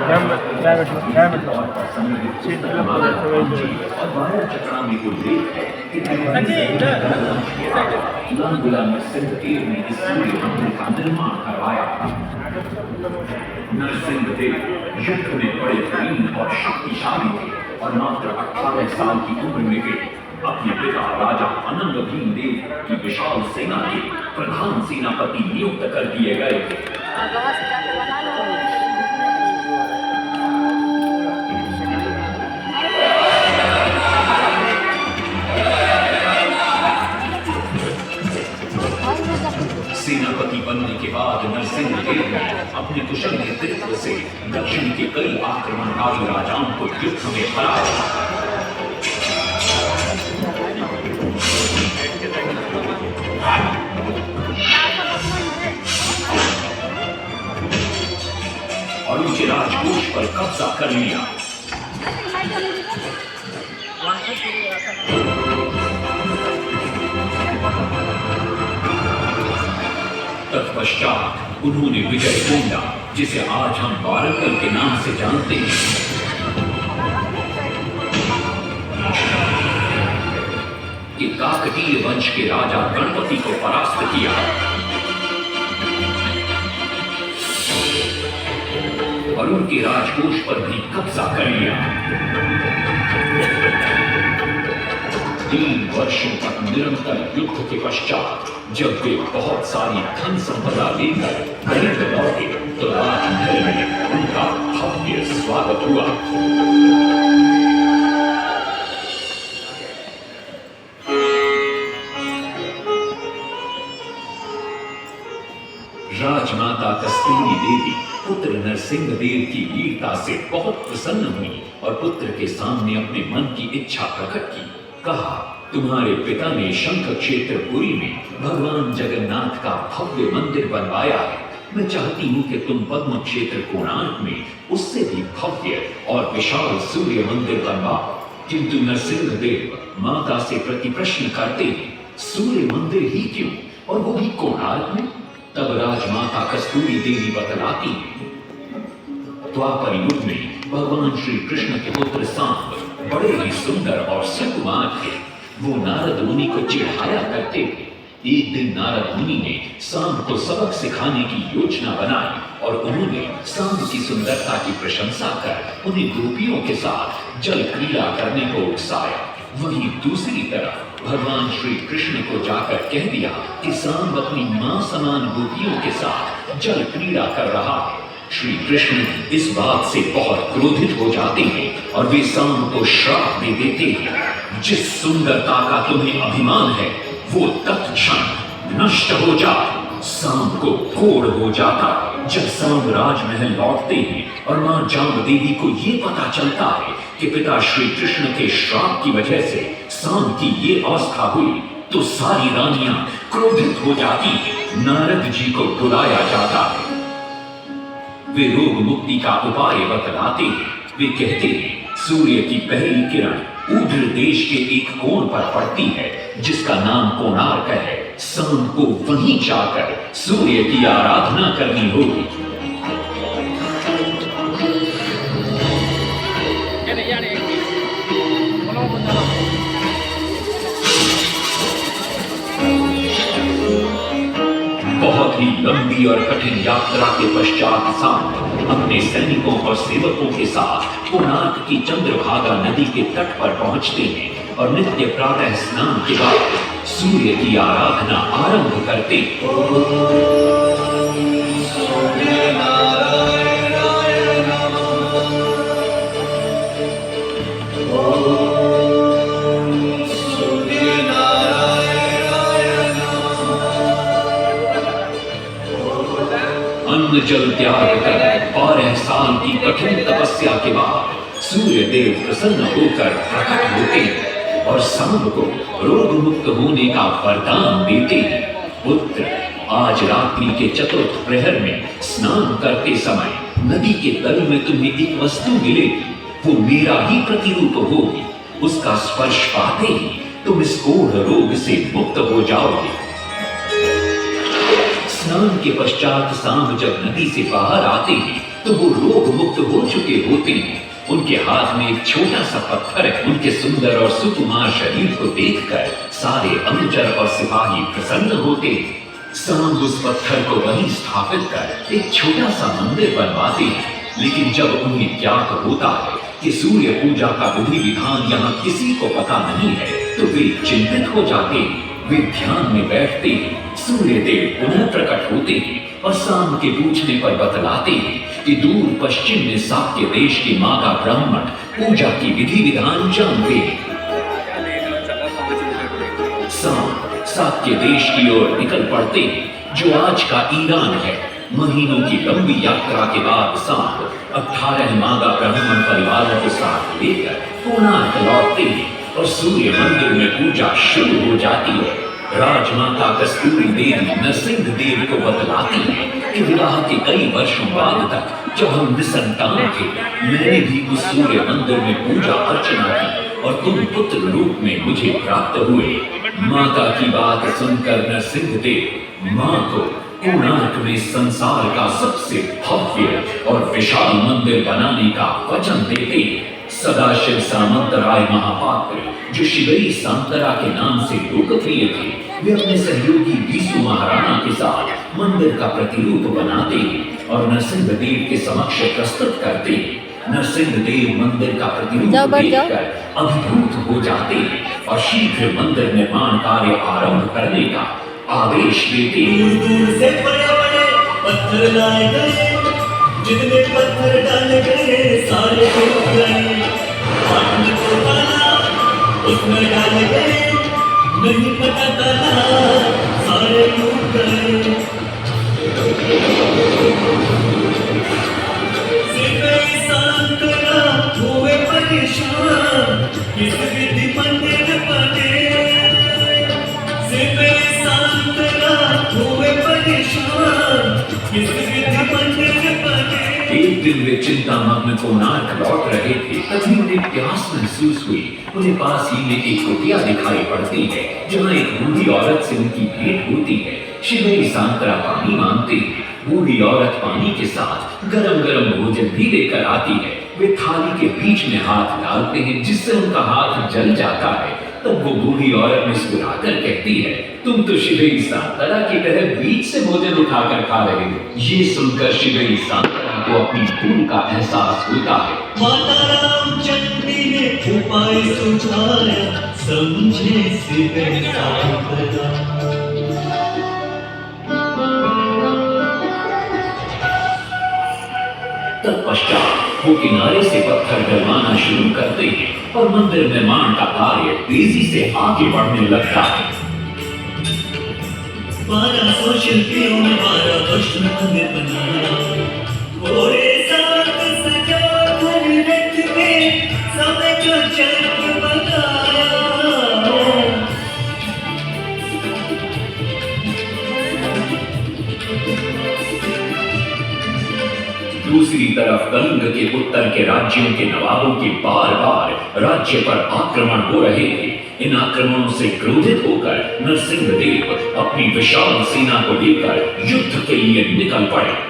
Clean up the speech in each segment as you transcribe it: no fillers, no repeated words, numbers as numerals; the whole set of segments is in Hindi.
diameter सीट फिलअप हो जाता है और बाहर चक्रा में कोई लेख है कि गुलाम नरसिंह देव ने इस सूर्य मंदिर का निर्माण करवाया था। नरसिंह देव युद्ध में बड़े वीर और शक्तिशाली थे और मात्र 18 साल की उम्र में वे अपने पिता राजा अनंग भीम देव की विशाल सेना के प्रधान सेनापति नियुक्त कर दिए गए थे। सेनापति बनने के बाद नरसिंह देव ने अपने कुशल नेतृत्व से दक्षिण के कई आक्रमणकारी राजाओं को युद्ध में हराया। और उनके राजकोष पर कब्जा कर लिया। तत्पश्चात उन्होंने विजय गोंडा, जिसे आज हम वारंगल के नाम से जानते हैं, कि काकतीय वंश के राजा गणपति को परास्त किया और उनके राजकोष पर भी कब्जा कर लिया। 3 वर्षों तक निरंतर युद्ध के पश्चात जब वे बहुत सारी धन संपदा लेकर घर लौटे तो राजमहल में उनका भव्य स्वागत हुआ। राजमाता कस्तूरी देवी पुत्र नरसिंह देव की वीरता से बहुत प्रसन्न हुई और पुत्र के सामने अपने मन की इच्छा प्रकट की। कहा, तुम्हारे पिता ने शंख क्षेत्र पुरी में भगवान जगन्नाथ का भव्य मंदिर बनवाया है। मैं चाहती हूँ कि तुम पद्म क्षेत्र कोणार्क में उससे भी भव्य और विशाल सूर्य मंदिर बनवाओ। किंतु नरसिंह देव माता से प्रति प्रश्न करते हैं, सूर्य मंदिर ही क्यों, और वो भी कोणार्क में? तब राजमाता कस्तूरी देवी बतलाती है, द्वापर युग में भगवान श्री कृष्ण के पुत्र सांब बड़े ही सुंदर और सुकुमार थे। वो नारद मुनि को चिढ़ाया करते थे। एक दिन नारद मुनि ने सांब को सबक सिखाने की योजना बनाई और उन्होंने सांब की सुंदरता की प्रशंसा कर उन्हें गोपियों के साथ जल क्रीड़ा करने को उकसाया। वहीं दूसरी तरफ भगवान श्री कृष्ण को जाकर कह दिया कि सांब अपनी मां समान गोपियों के साथ जल क्रीड़ा कर रहा है। श्री कृष्ण इस बात से बहुत क्रोधित हो जाते हैं और वे सांब को श्राप दे देते हैं, जिस सुंदरता का तुम्हें अभिमान है वो तत्क्षण नष्ट हो जाए। सांब को घोर हो जाता है। जब सांब राजमहल लौटते हैं और मां जामदेवी को ये पता चलता है कि पिता श्री कृष्ण के श्राप की वजह से सांब की ये अवस्था हुई, तो सारी रानियां क्रोधित हो जाती हैं। नारद जी को बुलाया जाता है। वे रोग मुक्ति का उपाय बतलाते हैं। वे कहते हैं, सूर्य की पहली किरण ऊर्ध्व देश के एक कोण पर पड़ती है जिसका नाम कोणार्क है। शाम को वहीं जाकर सूर्य की आराधना करनी होगी। बहुत ही लंबी और कठिन यात्रा के पश्चात सांब अपने सैनिकों और सेवकों के साथ कोणार्क की चंद्रभागा नदी के तट पर पहुंचते हैं और नित्य प्रातः स्नान के बाद सूर्य की आराधना आरंभ करते हैं। अन्न जल त्याग कर 12 साल की कठिन तपस्या के बाद सूर्य देव प्रसन्न होकर प्रकट होते हैं और सांब को रोग मुक्त होने का वरदान देते हैं। पुत्र, आज रात्रि के चतुर्थ प्रहर में स्नान करते समय नदी के तल में तुम्हें एक वस्तु मिलेगी। वो मेरा ही प्रतिरूप होगी। उसका स्पर्श पाते ही तुम इस कोढ़ रोग से मुक्त हो जाओगे। स्नान के पश्चात सांब जब नदी से बाहर आते हैं तो वो रोग मुक्त हो चुके होते हैं। उनके हाथ में एक छोटा सा पत्थर है। उनके सुंदर और सुकुमार शरीर को देखकर सारे अनुचर और सिपाही प्रसन्न होते हैं। सांब उस पत्थर को वहीं स्थापित कर एक छोटा सा मंदिर बनवाते हैं। लेकिन जब उन्हें ज्ञात होता है कि सूर्य पूजा का विधि विधान यहाँ किसी को पता नहीं है तो वे चिंतित हो जाते हैं। वे ध्यान में बैठते हैं। सूर्य देव पुनः प्रकट होते हैं और सांब के पूछने पर बतलाते हैं कि दूर पश्चिम में साक्य देश के मागा ब्राह्मण पूजा की विधि विधान जानते हैं। सांब साक्य देश की ओर निकल पड़ते हैं जो आज का ईरान है। महीनों की लंबी यात्रा के बाद सांब 18 मागा ब्राह्मण परिवारों के साथ लेकर कोणार्क लौटते हैं और सूर्य मंदिर में पूजा शुरू हो जाती है। राजमाता कस्तूरी देवी नरसिंह देव को बतलाती है कि विवाह के कई वर्षों बाद तक जब हम निसंतान थे मैंने भी उस सूर्य मंदिर में पूजा अर्चना की और तुम पुत्र रूप में मुझे प्राप्त हुए। माता की बात सुनकर नरसिंह देव माँ को कोणार्क में संसार का सबसे भव्य और विशाल मंदिर बनाने का वचन देते हैं। सदाशिव सामंतराय महापात्र जो शिवई सांतरा के नाम से लोकप्रिय थे, वे अपने सहयोगी बीसू महाराणा के साथ मंदिर का प्रतिरूप बनाते हैं और नरसिंह देव के समक्ष प्रस्तुत करते हैं। नरसिंह देव मंदिर का प्रतिरूप देखकर अभिभूत हो जाते हैं और शीघ्र मंदिर निर्माण कार्य आरंभ करने का आदेश देते हैं। दूर से बड़े-बड़े पत्थर लाए गए, जितने पत्थर डाले गए सारे टूट गए। पानी को डाला उसमें डाले गए, नहीं पता डाला सारे टूट गए। सिर्फ सांतरा हुए परेशान, किस विधि मंदिर बने। सिर्फ सांतरा हुए परेशान, किस विधि मंदिर बने। एक दिन वे चिंतामग्न कोणार्क लौट रहे थे, तभी उन्हें प्यास महसूस हुई। उन्हें पास ही में एक कुटिया दिखाई पड़ती है जहाँ एक बूढ़ी औरत से उनकी भेंट होती है। शिवई सांतरा पानी मांगते हैं। बूढ़ी औरत पानी के साथ गरम गरम भोजन भी लेकर आती है। वे थाली के बीच में हाथ डालते हैं जिससे उनका हाथ जल जाता है। तब वो बूढ़ी औरत मुस्कुराकर कहती है, तुम तो शिवई सांतरा की तरह बीच से भोजन उठाकर खा रहे हो। ये सुनकर शिवई सांतरा को अपनी भूल का एहसास होता है। माता रामचंद्री ने उपाय सुझाया, समझे शिवई सांतरा। तत्पश्चात वो किनारे से पत्थर डलवाना शुरू करते हैं और मंदिर निर्माण का कार्य तेजी से आगे बढ़ने लगता है। 1200 शिल्पियों ने 12 वर्ष में मंदिर बनाया। घोड़े साथ सजा कर रथ में समय का चक्र बताया। दूसरी तरफ कलिंग के उत्तर के राज्यों के नवाबों के बार बार राज्य पर आक्रमण हो रहे थे। इन आक्रमणों से क्रोधित होकर नरसिंह देव अपनी विशाल सेना को लेकर युद्ध के लिए निकल पड़े।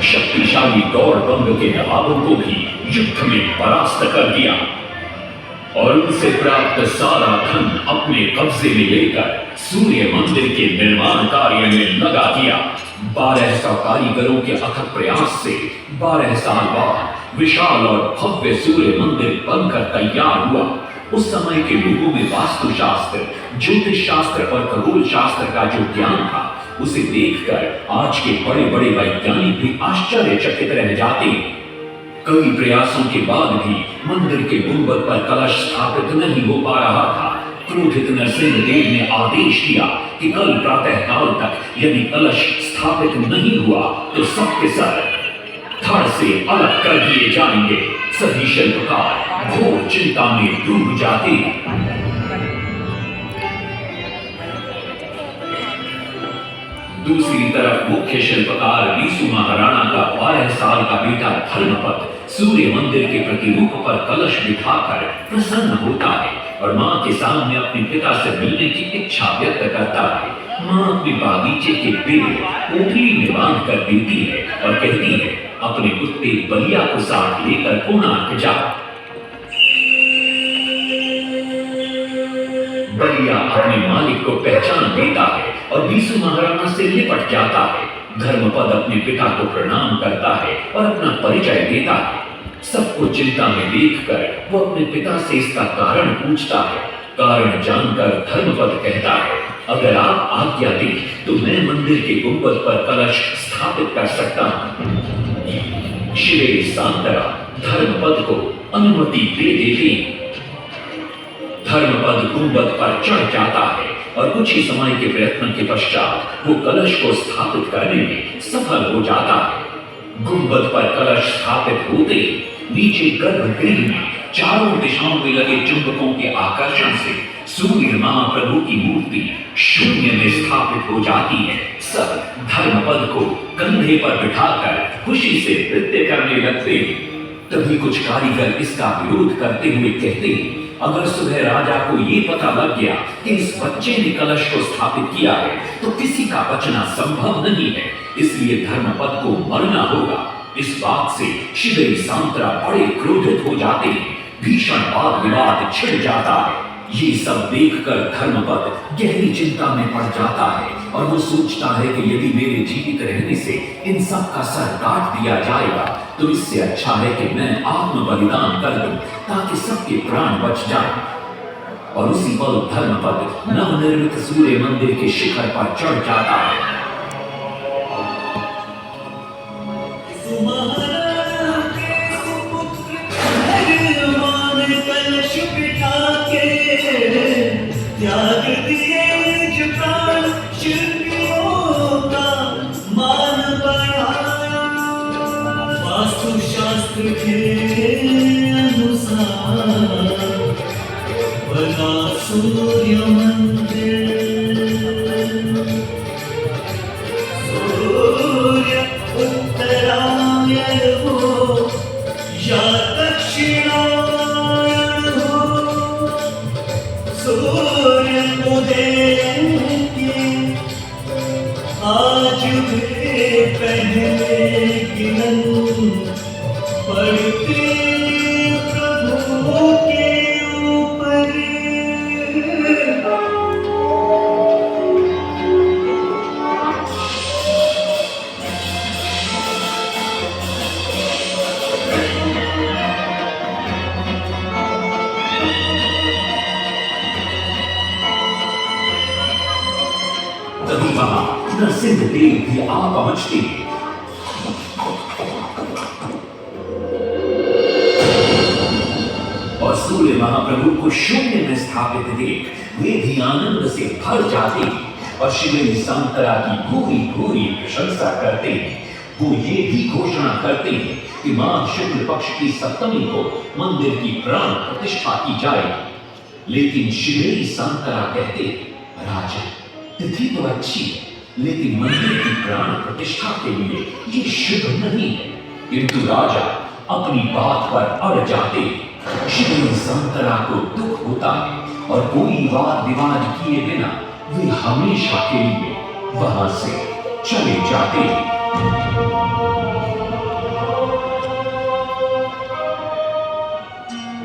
शक्तिशाली गौड़बंग के नवाबों को भी युद्ध में परास्त कर दिया और उनसे प्राप्त सारा धन अपने कब्जे में लेकर सूर्य मंदिर के निर्माण कार्य में लगा दिया। 1200 कारीगरों के अथक प्रयास से 12 साल बाद विशाल और भव्य सूर्य मंदिर बनकर तैयार हुआ। उस समय के लोगों में वास्तुशास्त्र, ज्योतिष शास्त्र और खगोल शास्त्र का जो ज्ञान था उसे देखकर आज के बड़े बड़े वैज्ञानिक भी आश्चर्यचकित रह जाते। कई प्रयासों के बाद भी मंदिर के गुंबद पर कलश स्थापित नहीं हो पा रहा था। क्रोधित नरसिंह देव ने आदेश दिया कि कल प्रातः काल तक यदि कलश स्थापित नहीं हुआ तो सबके सर धड़ से अलग कर दिए जाएंगे। सभी शिल्पकार घोर चिंता में डूब जाते। दूसरी तरफ मुख्य शिल्पकार बीसू महाराणा का 12 साल का बेटा धर्मपद सूर्य मंदिर के प्रतिरूप पर कलश बिठाकर प्रसन्न होता है और मां के सामने अपने पिता से मिलने की इच्छा व्यक्त करता है। मां अपने बागीचे के पेड़ पोटली में बांध कर देती है और कहती है, अपने कुत्ते बलिया को साथ लेकर कोणार्क जा। बलिया अपने मालिक को पहचान लेता है और बीसू महाराणा से लिपट जाता है। धर्मपद अपने पिता को प्रणाम करता है और अपना परिचय देता है। सबको चिंता में देखकर वो अपने पिता से इसका कारण पूछता है। कारण जानकर धर्मपद कहता है, अगर आप आज्ञा दें तो मैं मंदिर के गुंबद पर कलश स्थापित कर सकता हूं। श्री सांतरा धर्मपद को अनुमति दे देती। धर्मपद गुंबद पर चढ़ जाता है और कुछ ही समय के प्रयत्न के पश्चात वो कलश को स्थापित करने में सफल हो जाता है। गुंबद पर कलश स्थापित होते ही नीचे गर्भगृह में चारों दिशाओं में लगे चुंबकों के आकर्षण से सूर्य महाप्रभु की मूर्ति शून्य में स्थापित हो जाती है। सब धर्मपद को कंधे पर बिठाकर खुशी से नृत्य करने लगते हैं। तभी कुछ कारीगर इसका विरोध करते हुए कहते हैं, अगर सुबह राजा को ये पता लग गया कि इस बच्चे ने कलश को स्थापित किया है तो किसी का बचना संभव नहीं है, इसलिए धर्मपद को मरना होगा। इस बात से श्री सांतरा बड़े क्रोधित हो जाते हैं। भीषण वाद विवाद छिड़ जाता है। ये सब देखकर धर्मपद गहरी चिंता में पड़ जाता है और वो सोचता है कि यदि मेरे जीवित रहने से इन सब का सर काट दिया जाएगा तो इससे अच्छा है कि मैं आत्म बलिदान कर दूं ताकि सबके प्राण बच जाएं। और उसी पल धर्मपद नवनिर्मित सूर्य मंदिर के शिखर पर चढ़ जाता है। त्याग दिए निज प्राण शिल्पियों का मान बढ़ाया। वास्तु शास्त्र के अनुसार बना सूर्य मंदिर। सूर्य उत्तरायण हो या दक्षिणायण हो, सूर्य उदय के आज भी पहले किरण पड़ते प्रभु के ऊपर। तभी वहां नरसिंह देव भी आ पहुंचते हैं। और सूर्य महाप्रभु को शून्य में स्थापित देख वे भी आनंद से भर जाते हैं और श्री सांतरा की पूरी पूरी प्रशंसा करते हैं। वो ये भी घोषणा करते हैं कि माघ शुक्ल पक्ष की सप्तमी को मंदिर की प्राण प्रतिष्ठा की जाएगी। लेकिन श्री सांतरा कहते, राजा तिथि तो अच्छी है लेकिन मंदिर की प्राण प्रतिष्ठा के लिए ये शुभ नहीं है। किंतु राजा अपनी बात पर अड़ जाते। श्री सांतरा को दुख होता है और कोई वाद विवाद किए बिना वे हमेशा के लिए वहां से चले जाते।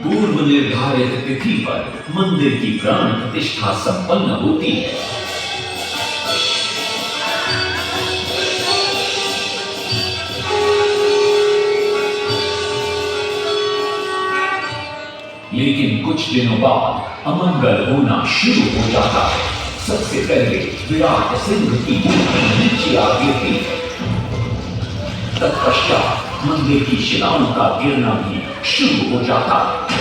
पूर्व निर्धारित तिथि पर मंदिर की प्राण प्रतिष्ठा संपन्न होती है। लेकिन कुछ दिनों बाद अमंगल होना शुरू हो जाता है। सबसे पहले विराट सिंह की मूर्ति नीचे आ गिरती है। तत्पश्चात मंदिर की शिलाओं का गिरना भी शुरू हो जाता है।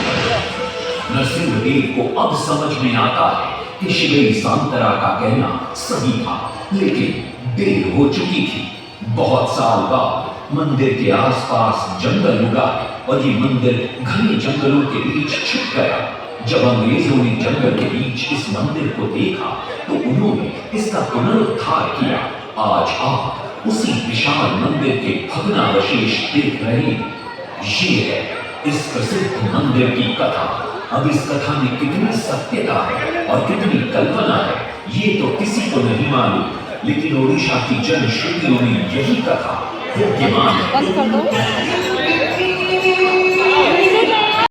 नरसिंह देव को अब समझ में आता है कि शिवेरी सांतरा का कहना सही था, लेकिन देर हो चुकी थी। बहुत साल बाद मंदिर के आसपास जंगल उगा और ये मंदिर घने जंगलों के बीच छुप गया। जब अंग्रेजों ने जंगल के बीच इस मंदिर को देखा तो उन्होंने इसका पुनरुद्धार किया। आज आप उसी विशाल मंदिर के भग्नावशेष देख रहे हैं। ये है इस प्रसिद्ध मंदिर की कथा। अब इस कथा में कितनी सत्यता है और कितनी कल्पना है, ये तो किसी को नहीं मालूम, लेकिन ओडिशा की जनश्रुतियों में यही कथा विद्यमान है। बंद कर दो।